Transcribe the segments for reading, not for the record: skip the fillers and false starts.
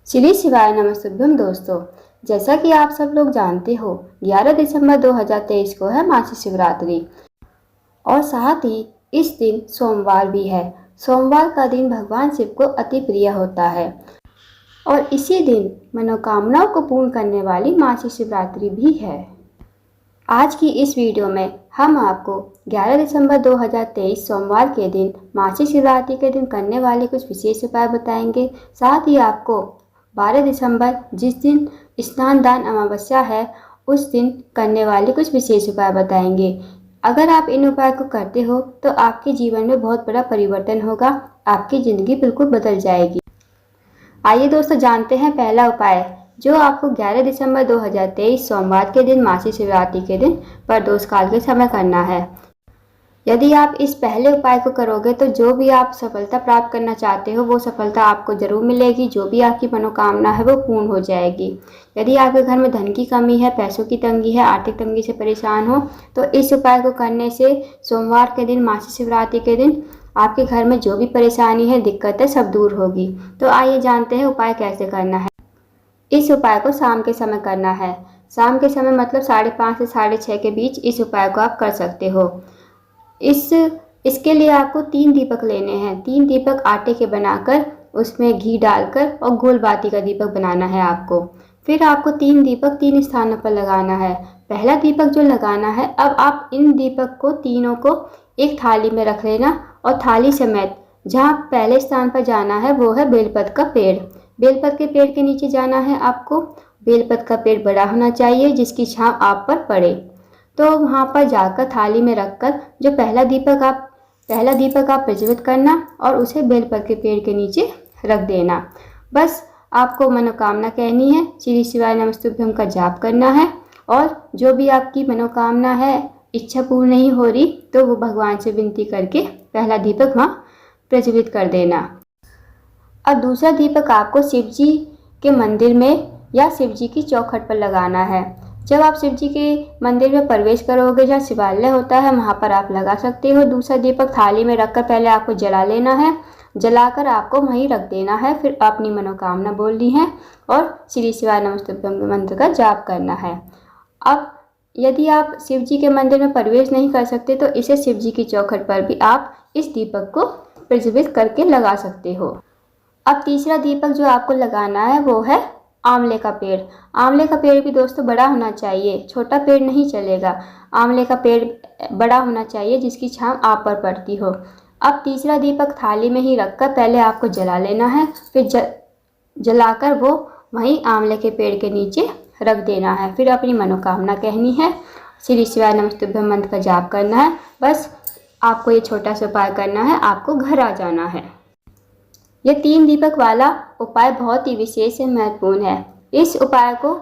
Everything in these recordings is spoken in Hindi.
श्री शिवाय नमस्तुभ्यम दोस्तों। जैसा कि आप सब लोग जानते हो 11 दिसंबर 2023 को है महाशिवरात्रि और साथ ही इस दिन सोमवार भी है। सोमवार का दिन भगवान शिव को अति प्रिय होता है और इसी दिन मनोकामनाओं को पूर्ण करने वाली महाशिवरात्रि भी है। आज की इस वीडियो में हम आपको 11 दिसंबर 2023 सोमवार के दिन महाशिवरात्रि के दिन करने वाले कुछ विशेष उपाय बताएंगे। साथ ही आपको 12 दिसंबर जिस दिन स्नान दान अमावस्या है उस दिन करने वाले कुछ विशेष उपाय बताएंगे। अगर आप इन उपाय को करते हो तो आपके जीवन में बहुत बड़ा परिवर्तन होगा, आपकी ज़िंदगी बिल्कुल बदल जाएगी। आइए दोस्तों जानते हैं पहला उपाय जो आपको 11 दिसंबर 2023 सोमवार के दिन महाशिवरात्रि के दिन प्रदोष काल के समय करना है। यदि आप इस पहले उपाय को करोगे तो जो भी आप सफलता प्राप्त करना चाहते हो वो सफलता आपको जरूर मिलेगी। जो भी आपकी मनोकामना है वो पूर्ण हो जाएगी। यदि आपके घर में धन की कमी है, पैसों की तंगी है, आर्थिक तंगी से परेशान हो तो इस उपाय को करने से सोमवार के दिन महाशिवरात्रि के दिन आपके घर में जो भी परेशानी है, दिक्कत है, सब दूर होगी। तो आइए जानते हैं उपाय कैसे करना है। इस उपाय को शाम के समय करना है। शाम के समय मतलब 5:30 से 6:30 के बीच इस उपाय को आप कर सकते हो। इसके लिए आपको 3 दीपक लेने हैं। 3 दीपक आटे के बनाकर उसमें घी डालकर और गोल बाती का दीपक बनाना है आपको। फिर आपको 3 दीपक 3 स्थानों पर लगाना है। पहला दीपक जो लगाना है, अब आप इन दीपक को तीनों को एक थाली में रख लेना और थाली समेत जहाँ पहले स्थान पर जाना है वो है बेलपत्र का पेड़। बेलपत्र के पेड़ के नीचे जाना है आपको। बेलपत्र का पेड़ बड़ा होना चाहिए जिसकी छांव आप पर पड़े। तो वहाँ पर जाकर थाली में रखकर जो पहला दीपक आप प्रज्वलित करना और उसे बेलपत्र के पेड़ के नीचे रख देना। बस आपको मनोकामना कहनी है, श्री शिवाय नमस्तुभ्यम का जाप करना है और जो भी आपकी मनोकामना है, इच्छा पूर्ण नहीं हो रही तो वो भगवान से विनती करके पहला दीपक वहाँ प्रज्वलित कर देना। अब दूसरा दीपक आपको शिव जी के मंदिर में या शिव जी की चौखट पर लगाना है। जब आप शिव जी के मंदिर में प्रवेश करोगे, जहाँ शिवालय होता है वहाँ पर आप लगा सकते हो। दूसरा दीपक थाली में रखकर पहले आपको जला लेना है। जलाकर आपको वहीं रख देना है। फिर अपनी मनोकामना बोलनी है और श्री शिवाय नमस्तुभ्यम मंत्र का जाप करना है। अब यदि आप शिव जी के मंदिर में प्रवेश नहीं कर सकते तो इसे शिव जी की चौखट पर भी आप इस दीपक को प्रज्वलित करके लगा सकते हो। अब तीसरा दीपक जो आपको लगाना है वो है आंवले का पेड़। आंवले का पेड़ भी दोस्तों बड़ा होना चाहिए, छोटा पेड़ नहीं चलेगा। आंवले का पेड़ बड़ा होना चाहिए जिसकी छांव आप पर पड़ती हो। अब तीसरा दीपक थाली में ही रखकर पहले आपको जला लेना है। फिर जलाकर वो वहीं आंवले के पेड़ के नीचे रख देना है। फिर अपनी मनोकामना कहनी है, श्री शिवाय नमस्तुभ्यम मंत्र का जाप करना है। बस आपको ये छोटा सा उपाय करना है, आपको घर आ जाना है। ये 3 दीपक वाला उपाय बहुत ही विशेष और महत्वपूर्ण है। इस उपाय को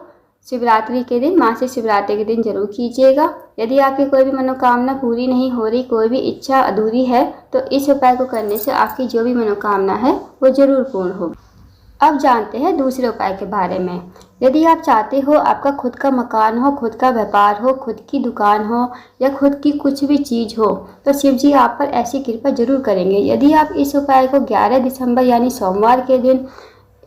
शिवरात्रि के दिन, महाशिवरात्रि के दिन जरूर कीजिएगा। यदि आपकी कोई भी मनोकामना पूरी नहीं हो रही, कोई भी इच्छा अधूरी है तो इस उपाय को करने से आपकी जो भी मनोकामना है वो जरूर पूर्ण होगी। अब जानते हैं दूसरे उपाय के बारे में। यदि आप चाहते हो आपका खुद का मकान हो, खुद का व्यापार हो, खुद की दुकान हो या खुद की कुछ भी चीज़ हो तो शिव जी आप पर ऐसी कृपा जरूर करेंगे। यदि आप इस उपाय को 11 दिसंबर यानी सोमवार के दिन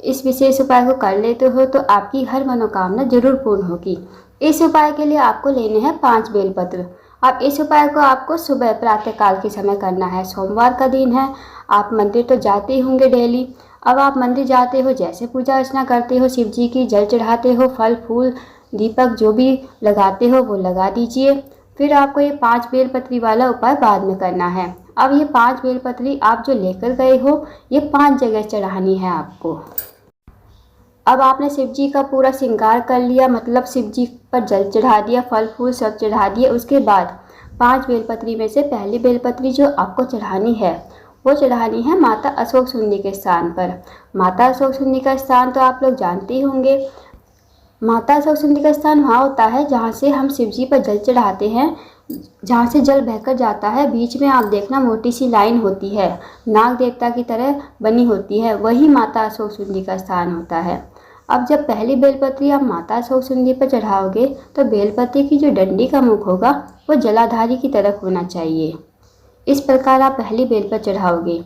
इस विशेष उपाय को कर लेते हो तो आपकी हर मनोकामना जरूर पूर्ण होगी। इस उपाय के लिए आपको लेने हैं 5 बेलपत्र। अब इस उपाय को आपको सुबह प्रातः काल के समय करना है। सोमवार का दिन है, आप मंदिर तो जाते ही होंगे डेली। अब आप मंदिर जाते हो, जैसे पूजा अर्चना करते हो शिव जी की, जल चढ़ाते हो, फल फूल दीपक जो भी लगाते हो वो लगा दीजिए। फिर आपको ये 5 बेलपत्री वाला उपाय बाद में करना है। अब ये 5 बेलपत्री आप जो लेकर गए हो ये 5 जगह चढ़ानी है आपको। अब आपने शिव जी का पूरा श्रृंगार कर लिया, मतलब शिव जी पर जल चढ़ा दिया, फल फूल सब चढ़ा दिए। उसके बाद 5 बेलपत्री में से पहली बेलपत्री जो आपको चढ़ानी है वो चढ़ानी है माता अशोक सुंदी के स्थान पर। माता अशोक सुंदी का स्थान तो आप लोग जानते ही होंगे। माता अशोक सुंदी का स्थान वहाँ होता है जहाँ से हम शिव जी पर जल चढ़ाते हैं, जहाँ से जल बहकर जाता है। बीच में आप देखना मोटी सी लाइन होती है, नाग देवता की तरह बनी होती है, वही माता अशोक सुंदी का स्थान होता है। अब जब पहली बेलपत्री आप माता अशोक सुंदी पर चढ़ाओगे तो बेलपत्री की जो डंडी का मुख होगा वो जलाधारी की तरफ होना चाहिए। इस प्रकार आप पहली बेल पर चढ़ाओगे।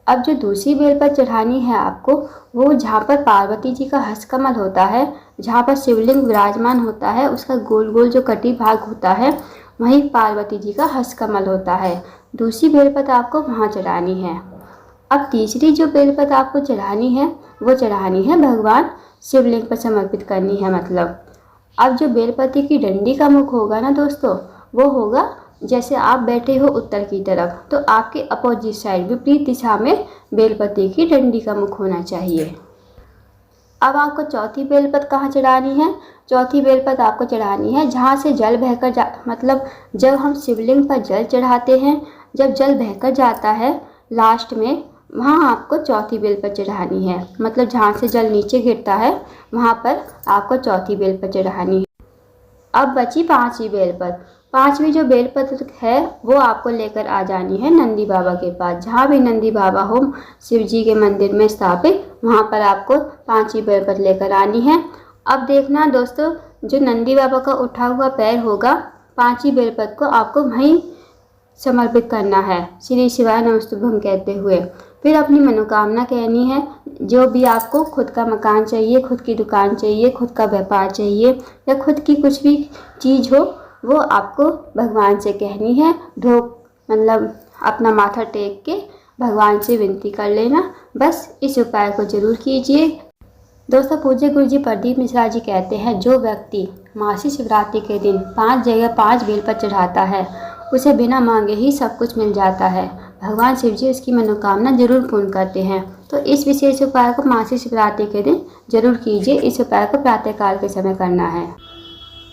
अब जो दूसरी बेलपत्र चढ़ानी है आपको, वो जहाँ पर पार्वती जी का हस्तकमल होता है, जहाँ पर शिवलिंग विराजमान होता है, उसका गोल गोल जो कटी भाग होता है, वहीं पार्वती जी का हस्तकमल होता है। दूसरी बेलपत्र आपको वहाँ चढ़ानी है। अब तीसरी जो बेलपत्र आपको चढ़ानी है, वो चढ़ानी है भगवान शिवलिंग पर समर्पित करनी है। मतलब अब जो बेलपत्र की डंडी का मुख होगा ना दोस्तों, वो होगा जैसे आप बैठे हो उत्तर की तरफ, तो आपके अपोजिट साइड विपरीत दिशा में बेलपत्र की डंडी का मुख होना चाहिए। अब आपको चौथी बेलपत्र कहाँ चढ़ानी है? चौथी बेलपत्र आपको चढ़ानी है जहाँ से जल बहकर मतलब जब हम शिवलिंग पर जल चढ़ाते हैं, जब जल बहकर जाता है लास्ट में, वहाँ आपको चौथी बेलपत्र चढ़ानी है। मतलब जहाँ से जल नीचे गिरता है, वहाँ पर आपको चौथी बेलपत्र चढ़ानी है। अब बची पांचवी बेलपत्र। पांचवी जो बेलपत्र है, वो आपको लेकर आ जानी है नंदी बाबा के पास। जहाँ भी नंदी बाबा हो शिव जी के मंदिर में स्थापित, वहाँ पर आपको पांचवी बेलपत्र लेकर आनी है। अब देखना दोस्तों, जो नंदी बाबा का उठा हुआ पैर होगा, पांचवी बेलपत्र को आपको वहीं समर्पित करना है, श्री शिवाय नमस्तुभ्यम कहते हुए। फिर अपनी मनोकामना कहनी है। जो भी आपको खुद का मकान चाहिए, खुद की दुकान चाहिए, खुद का व्यापार चाहिए, या खुद की कुछ भी चीज़ हो, वो आपको भगवान से कहनी है। मतलब अपना माथा टेक के भगवान से विनती कर लेना। बस इस उपाय को जरूर कीजिए। दोस्तों, पूज्य गुरु जी प्रदीप मिश्रा जी कहते हैं, जो व्यक्ति मासिक शिवरात्रि के दिन 5 जगह 5 बेलपत्र चढ़ाता है, उसे बिना मांगे ही सब कुछ मिल जाता है। भगवान शिव जी उसकी मनोकामना जरूर पूर्ण करते हैं। तो इस विशेष उपाय को मासिक शिवरात्रि के दिन जरूर कीजिए। इस उपाय को प्रातःकाल के समय करना है।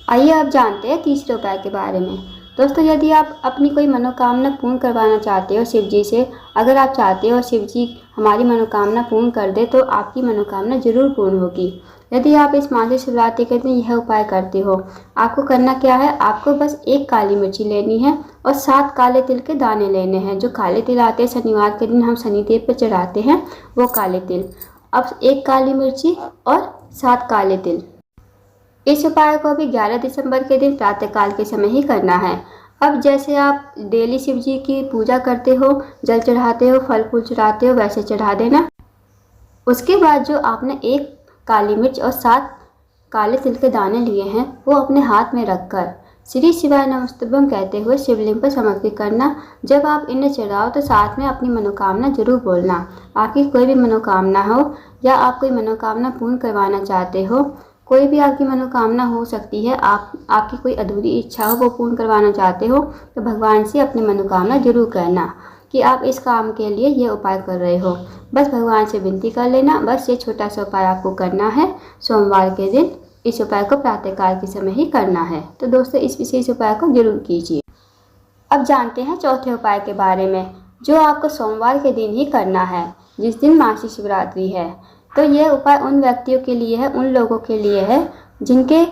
आइए अब जानते हैं तीसरे उपाय के बारे में। दोस्तों, यदि आप अपनी कोई मनोकामना पूर्ण करवाना चाहते हो शिव जी से, अगर आप चाहते हो शिव जी हमारी मनोकामना पूर्ण कर दे, तो आपकी मनोकामना जरूर पूर्ण होगी। यदि आप इस मासिक शिवरात्रि के दिन यह उपाय करते हो, आपको करना क्या है? आपको बस 1 काली मिर्ची लेनी है और 7 काले तिल के दाने लेने हैं। जो काले तिल आते हैं शनिवार के दिन हम शनिदेव पर चढ़ाते हैं, वो काले तिल। अब 1 काली मिर्ची और 7 काले तिल। इस उपाय को भी 11 दिसंबर के दिन प्रातःकाल के समय ही करना है। अब जैसे आप डेली शिव जी की पूजा करते हो, जल चढ़ाते हो, फल फूल चढ़ाते हो, वैसे चढ़ा देना। उसके बाद जो आपने 1 काली मिर्च और 7 काले तिल के दाने लिए हैं, वो अपने हाथ में रखकर श्री शिवाय नमस्तुभ्यम कहते हुए शिवलिंग पर समर्पित करना। जब आप इन्हें चढ़ाओ तो साथ में अपनी मनोकामना जरूर बोलना। आपकी कोई भी मनोकामना हो, या आप कोई मनोकामना पूर्ण करवाना चाहते हो, कोई भी आपकी मनोकामना हो सकती है, आपकी कोई अधूरी इच्छा हो, वो पूर्ण करवाना चाहते हो, तो भगवान से अपनी मनोकामना जरूर कहना कि आप इस काम के लिए ये उपाय कर रहे हो। बस भगवान से विनती कर लेना। बस ये छोटा सा उपाय आपको करना है। सोमवार के दिन इस उपाय को प्रातःकाल के समय ही करना है। तो दोस्तों, इस विशेष उपाय को जरूर कीजिए। अब जानते हैं चौथे उपाय के बारे में, जो आपको सोमवार के दिन ही करना है, जिस दिन मासिक शिवरात्रि है। तो यह उपाय उन व्यक्तियों के लिए है, उन लोगों के लिए है जिनके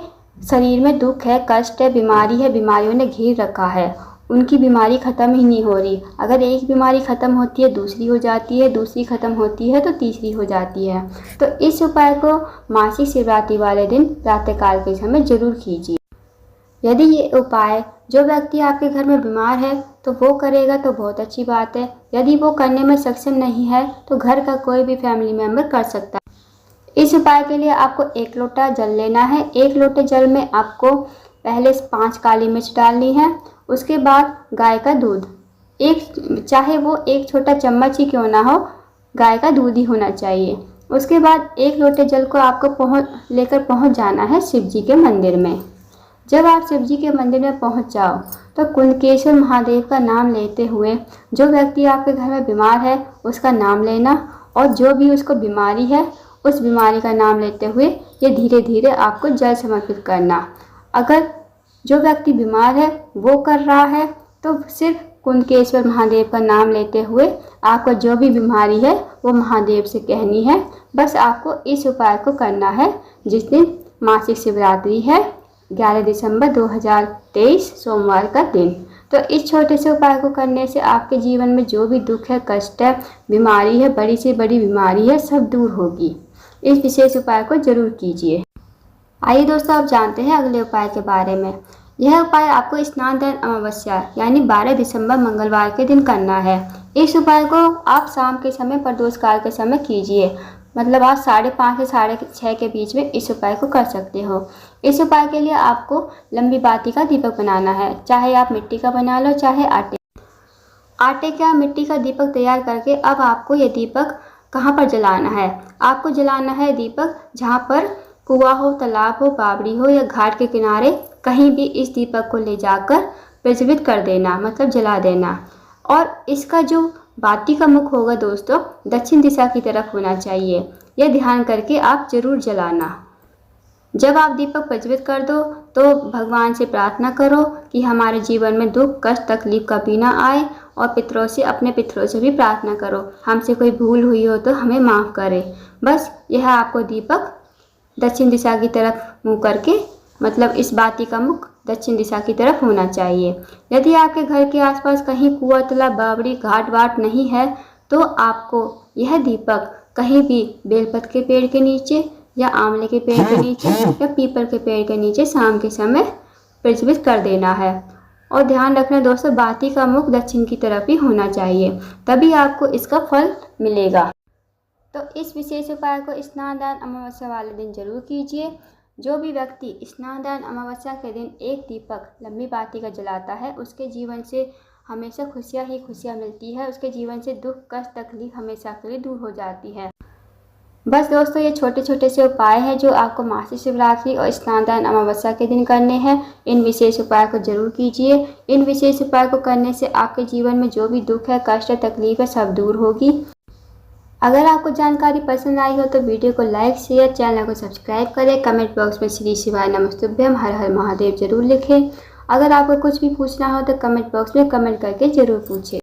शरीर में दुख है, कष्ट है, बीमारी है, बीमारियों ने घेर रखा है, उनकी बीमारी ख़त्म ही नहीं हो रही। अगर एक बीमारी ख़त्म होती है, दूसरी हो जाती है, दूसरी ख़त्म होती है तो तीसरी हो जाती है। तो इस उपाय को मासिक शिवरात्रि वाले दिन प्रातःकाल के समय जरूर कीजिए। यदि ये उपाय जो व्यक्ति आपके घर में बीमार है तो वो करेगा तो बहुत अच्छी बात है। यदि वो करने में सक्षम नहीं है तो घर का कोई भी फैमिली मेम्बर कर सकता है। इस उपाय के लिए आपको 1 लोटा जल लेना है। 1 लोटे जल में आपको पहले 5 काली मिर्च डालनी है। उसके बाद गाय का दूध, चाहे वो 1 छोटा चम्मच ही क्यों ना हो, गाय का दूध ही होना चाहिए। उसके बाद 1 लोटे जल को आपको लेकर पहुंच जाना है शिव जी के मंदिर में। जब आप शिव जी के मंदिर में पहुंच जाओ तो कुंडकेश्वर महादेव का नाम लेते हुए, जो व्यक्ति आपके घर में बीमार है उसका नाम लेना, और जो भी उसको बीमारी है उस बीमारी का नाम लेते हुए ये धीरे धीरे आपको जल समर्पित करना। अगर जो व्यक्ति बीमार है वो कर रहा है तो सिर्फ कुंडकेश्वर महादेव का नाम लेते हुए आपको जो भी बीमारी है वो महादेव से कहनी है। बस आपको इस उपाय को करना है जिस दिन मासिक शिवरात्रि है, 11 दिसंबर 2023 सोमवार का दिन। तो इस छोटे से उपाय को करने से आपके जीवन में जो भी दुख है, कष्ट है, बीमारी है, बड़ी से बड़ी बीमारी है, सब दूर होगी। इस विशेष उपाय को जरूर कीजिए। आइए दोस्तों, आप जानते हैं अगले उपाय के बारे में। यह उपाय आपको स्नान दान अमावस्या यानी 12 दिसंबर मंगलवार के दिन करना है। इस उपाय को आप शाम के समय प्रदोष काल के समय कीजिए, मतलब आप 5:30 से 6:30 के बीच में इस उपाय को कर सकते हो। इस उपाय के लिए आपको लंबी बाती का दीपक बनाना है, चाहे आप मिट्टी का बना लो चाहे आटे का मिट्टी का दीपक तैयार करके अब आपको ये दीपक कहाँ पर जलाना है? आपको जलाना है दीपक जहाँ पर कुआं हो, तालाब हो, बावड़ी हो या घाट के किनारे, कहीं भी इस दीपक को ले जाकर प्रज्वलित कर देना, मतलब जला देना। और इसका जो बाती का मुख होगा दोस्तों, दक्षिण दिशा की तरफ होना चाहिए। यह ध्यान करके आप जरूर जलाना। जब आप दीपक प्रज्वलित कर दो तो भगवान से प्रार्थना करो कि हमारे जीवन में दुख, कष्ट, तकलीफ कभी ना आए, और अपने पितरों से भी प्रार्थना करो, हमसे कोई भूल हुई हो तो हमें माफ़ करे। बस यह आपको दीपक दक्षिण दिशा की तरफ मुँह करके, मतलब इस बाती का मुख दक्षिण दिशा की तरफ होना चाहिए। यदि आपके घर के आसपास कहीं कुआं, तालाब, बावड़ी, घाट वाट नहीं है तो आपको यह दीपक कहीं भी बेलपत के पेड़ के नीचे या आंवले के पेड़ के नीचे या पीपल के पेड़ के नीचे शाम के समय प्रज्वलित कर देना है। और ध्यान रखना दोस्तों, बाती का मुख दक्षिण की तरफ ही होना चाहिए, तभी आपको इसका फल मिलेगा। तो इस विशेष उपाय को स्नान दान अमावस्या वाले दिन जरूर कीजिए। जो भी व्यक्ति स्नान दान अमावस्या के दिन एक दीपक लंबी बाती का जलाता है, उसके जीवन से हमेशा खुशियाँ ही खुशियाँ मिलती है। उसके जीवन से दुख, कष्ट, तकलीफ हमेशा के लिए दूर हो जाती है। बस दोस्तों, ये छोटे छोटे से उपाय हैं जो आपको मासिक शिवरात्रि और स्नान दान अमावस्या के दिन करने हैं। इन विशेष उपाय को जरूर कीजिए। इन विशेष उपाय को करने से आपके जीवन में जो भी दुख है, कष्ट है, तकलीफ है, सब दूर होगी। अगर आपको जानकारी पसंद आई हो तो वीडियो को लाइक, शेयर, चैनल को सब्सक्राइब करें। कमेंट बॉक्स में श्री शिवाय नमस्तुभ्यम, हर हर महादेव जरूर लिखें। अगर आपको कुछ भी पूछना हो तो कमेंट बॉक्स में कमेंट करके जरूर पूछें।